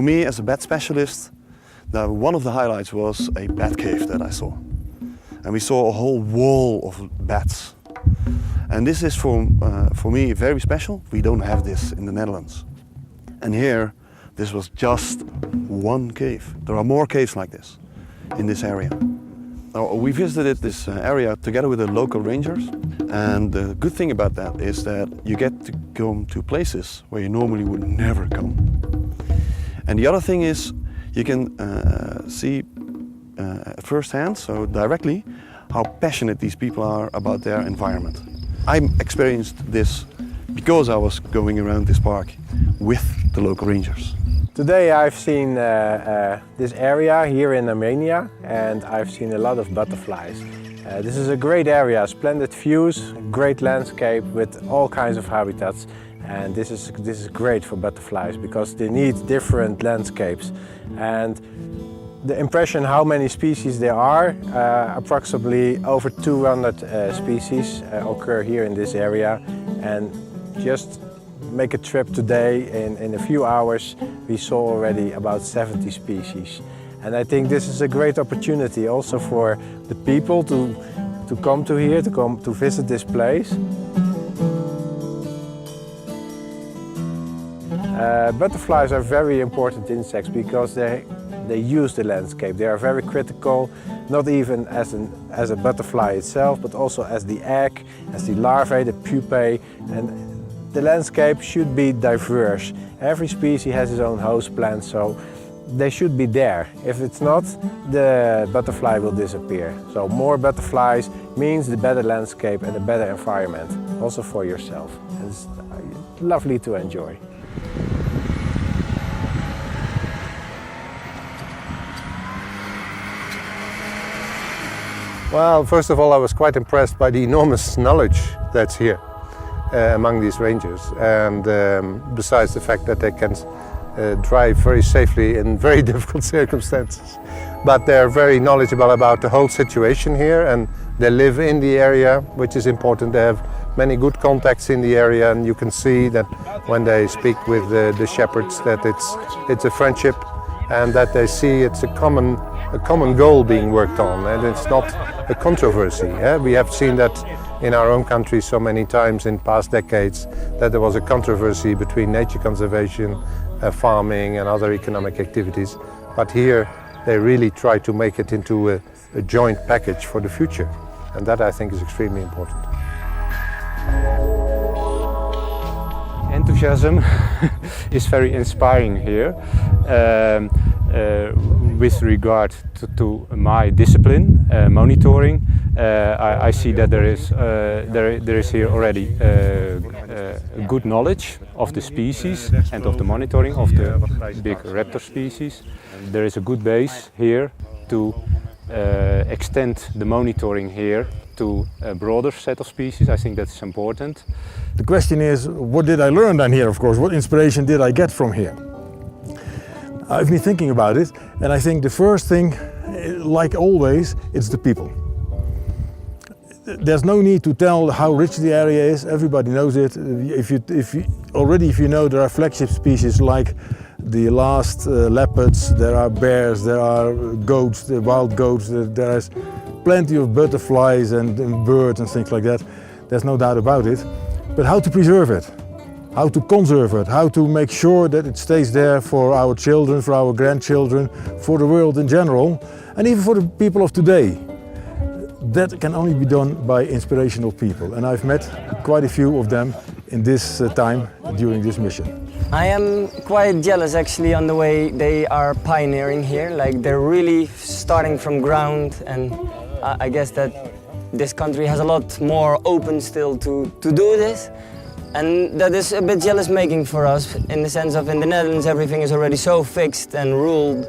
me as a bat specialist, one of the highlights was a bat cave that I saw. And we saw a whole wall of bats. And this is for me very special. We don't have this in the Netherlands. And here, this was just one cave. There are more caves like this in this area. Now, we visited this area together with the local rangers. And the good thing about that is that you get to come to places where you normally would never come. And the other thing is you can see firsthand, so directly, how passionate these people are about their environment. I experienced this because I was going around this park with the local rangers. Today I've seen this area here in Armenia, and I've seen a lot of butterflies. This is a great area, splendid views, great landscape with all kinds of habitats. And this is great for butterflies because they need different landscapes. And the impression how many species there are, approximately over 200 species occur here in this area. And just make a trip today, in a few hours we saw already about 70 species. And I think this is a great opportunity also for the people to come to here, to visit this place. Butterflies are very important insects because they use the landscape. They are very critical, not even as a butterfly itself, but also as the egg, as the larvae, the pupae. And the landscape should be diverse. Every species has its own host plant, so they should be there. If it's not, the butterfly will disappear. So more butterflies means the better landscape and a better environment, also for yourself. It's lovely to enjoy. Well, first of all, I was quite impressed by the enormous knowledge that's here among these rangers, and besides the fact that they can drive very safely in very difficult circumstances. But they're very knowledgeable about the whole situation here, and they live in the area, which is important. They have many good contacts in the area, and you can see that when they speak with the shepherds that it's a friendship, and that they see it's a common goal being worked on, and it's not a controversy. We have seen that in our own country so many times in past decades, that there was a controversy between nature conservation, farming and other economic activities. But here they really try to make it into a joint package for the future, and that I think is extremely important. Enthusiasm is very inspiring here. With regard to my discipline, monitoring, I see that there is here already good knowledge of the species and of the monitoring of the big raptor species. There is a good base here to extend the monitoring here to a broader set of species. I think that's important. The question is, what did I learn then here, of course? What inspiration did I get from here? I've been thinking about it, and I think the first thing, like always, it's the people. There's no need to tell how rich the area is. Everybody knows it. If you know there are flagship species like the last leopards, there are bears, there are goats, the wild goats, there is plenty of butterflies and birds and things like that. There's no doubt about it. But how to preserve it? How to conserve it, how to make sure that it stays there for our children, for our grandchildren, for the world in general, and even for the people of today. That can only be done by inspirational people, and I've met quite a few of them in this time during this mission. I am quite jealous actually on the way they are pioneering here, like they're really starting from ground, and I guess that this country has a lot more open still to do this. And that is a bit jealous-making for us, in the sense of in the Netherlands everything is already so fixed and ruled,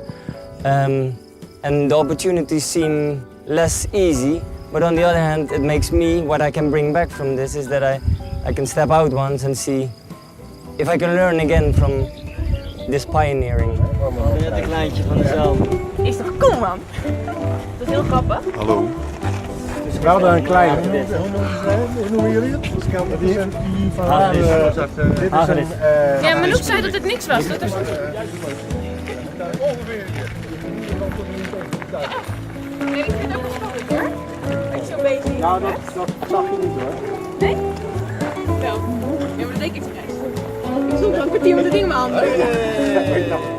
and the opportunities seem less easy. But on the other hand, it makes me, what I can bring back from this is that I can step out once and see if I can learn again from this pioneering. Net een kleintje van dezelfde. Is toch cool, man? Dat is heel grappig. Hallo. We hadden een kleine. Hoe noemen jullie het? Dit is een Ja, Manouk zei dat het niks was. Dat is Nee, ik vind het ook wel spannend hoor. Als je zo bezig Ja, dat zag je niet hoor. Nee? Wel. Ja, maar dat deed ik expres. Ik stond al een kwartier met het ding in mijn handen.